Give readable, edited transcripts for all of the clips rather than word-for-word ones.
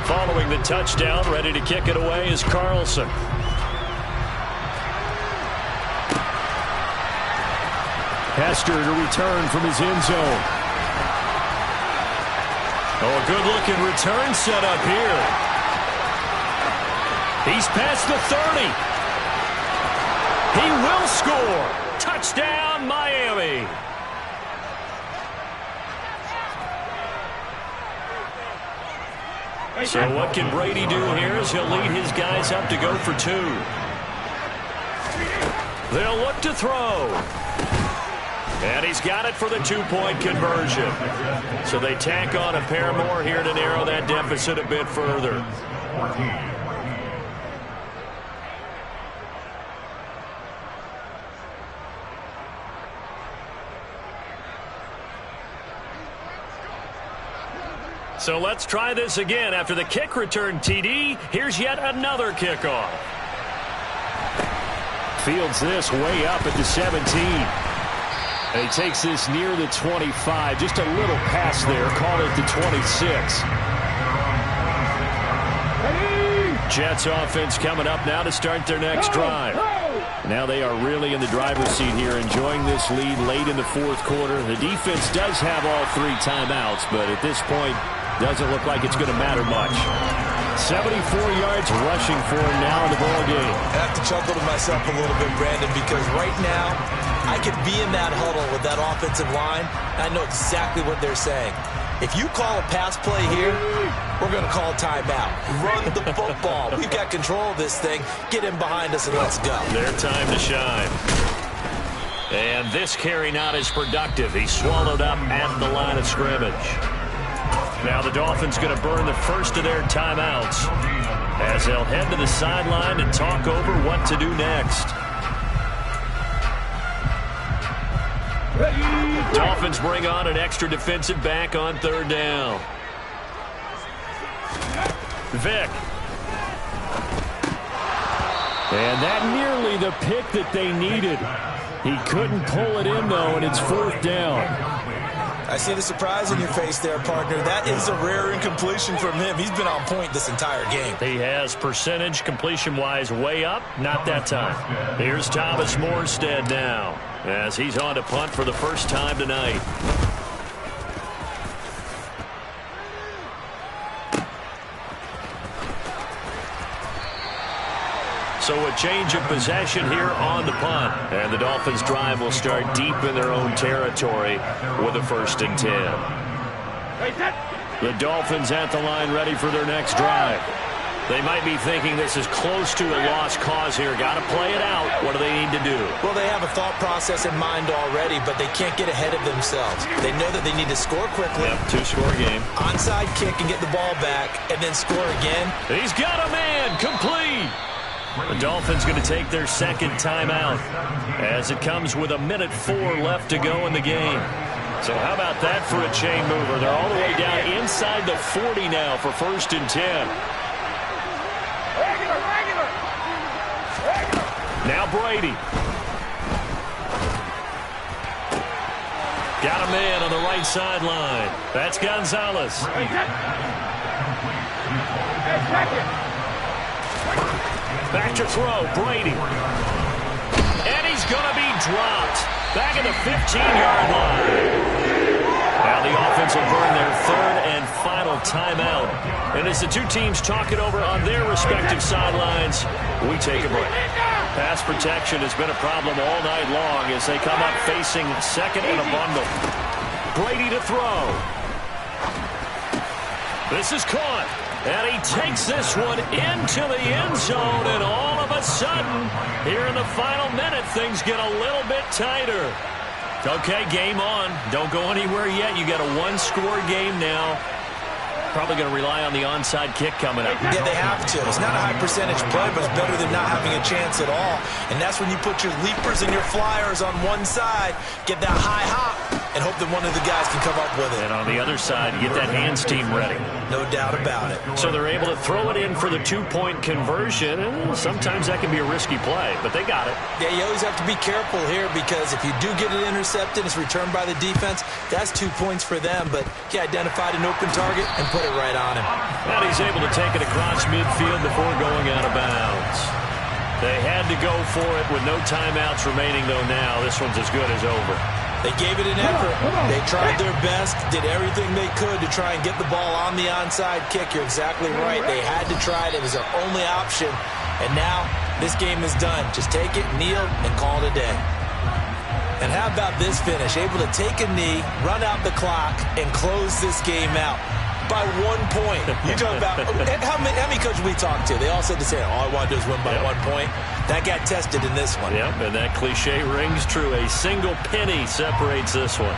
Following the touchdown, ready to kick it away is Carlson. Hester to return from his end zone. Oh, a good-looking return set up here. He's past the 30. He will score. Touchdown, Miami. So what can Brady do here as he'll lead his guys up to go for two. They'll look to throw. And he's got it for the two-point conversion. So they tack on a pair more here to narrow that deficit a bit further. So let's try this again. After the kick return TD, here's yet another kickoff. Fields this way up at the 17. And he takes this near the 25. Just a little pass there. Call it the 26. Jets offense coming up now to start their next drive. Now they are really in the driver's seat here, enjoying this lead late in the fourth quarter. The defense does have all three timeouts, but at this point, doesn't look like it's going to matter much. 74 yards rushing for him now in the ball game. I have to chuckle to myself a little bit, Brandon, because right now I could be in that huddle with that offensive line, and I know exactly what they're saying. If you call a pass play here, we're going to call timeout. Run the football. We've got control of this thing. Get him behind us and let's go. Their time to shine. And this carry not as productive. He's swallowed up at the line of scrimmage. Now the Dolphins going to burn the first of their timeouts as they'll head to the sideline and talk over what to do next. Dolphins bring on an extra defensive back on third down. Vick. And that nearly the pick that they needed. He couldn't pull it in, though, and it's fourth down. I see the surprise in your face there, partner. That is a rare incompletion from him. He's been on point this entire game. He has percentage completion-wise way up. Not that time. Here's Thomas Morstead now as he's on to punt for the first time tonight. So a change of possession here on the punt. And the Dolphins drive will start deep in their own territory with a 1st and 10. The Dolphins at the line ready for their next drive. They might be thinking this is close to a lost cause here. Got to play it out. What do they need to do? Well, they have a thought process in mind already, but they can't get ahead of themselves. They know that they need to score quickly. Yep, two-score game. Onside kick and get the ball back, and then score again. He's got a man. Complete. The Dolphins going to take their second timeout as it comes with 1:04 left to go in the game. So how about that for a chain mover? They're all the way down inside the 40 now for 1st and 10. Now Brady. Got a man on the right sideline. That's Gonzalez. Back to throw, Brady. And he's going to be dropped. Back at the 15-yard line. Now the offense will burn their third and final timeout. And as the two teams talk it over on their respective sidelines, we take a break. Pass protection has been a problem all night long as they come up facing second and a bundle. Brady to throw. This is caught. And he takes this one into the end zone, and all of a sudden, here in the final minute, things get a little bit tighter. Okay, game on. Don't go anywhere yet. You got a one-score game now. Probably going to rely on the onside kick coming up. Yeah, they have to. It's not a high-percentage play, but it's better than not having a chance at all. And that's when you put your leapers and your flyers on one side, get that high hop, and hope that one of the guys can come up with it. And on the other side, get that hands team ready. No doubt about it. So they're able to throw it in for the two-point conversion, and sometimes that can be a risky play, but they got it. Yeah, you always have to be careful here because if you do get it intercepted, it's returned by the defense, that's 2 points for them, but he identified an open target and put it right on him. And he's able to take it across midfield before going out of bounds. They had to go for it with no timeouts remaining, though now this one's as good as over. They gave it an effort. They tried their best, did everything they could to try and get the ball on the onside kick. You're exactly right. They had to try it. It was their only option. And now this game is done. Just take it, kneel, and call it a day. And how about this finish? Able to take a knee, run out the clock, and close this game out by 1 point. You talk about how many coaches we talked to? They all said the same. All I want to do is win by 1 point. That got tested in this one. Yep, and that cliche rings true. A single penny separates this one.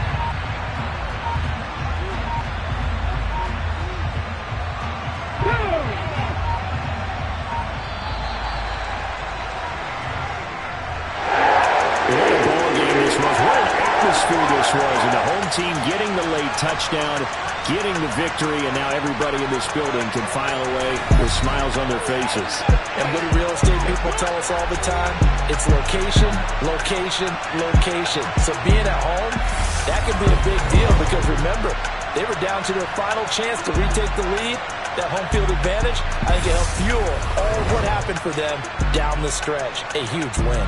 What a ball game this was. What an atmosphere this was. And the home team getting the late touchdown, getting the victory, and now everybody in this building can file away with smiles on their faces. And what do real estate people tell us all the time? It's location, location, location. So being at home, that can be a big deal because remember, they were down to their final chance to retake the lead. That home field advantage, I think it helped fuel all of what happened for them down the stretch. A huge win.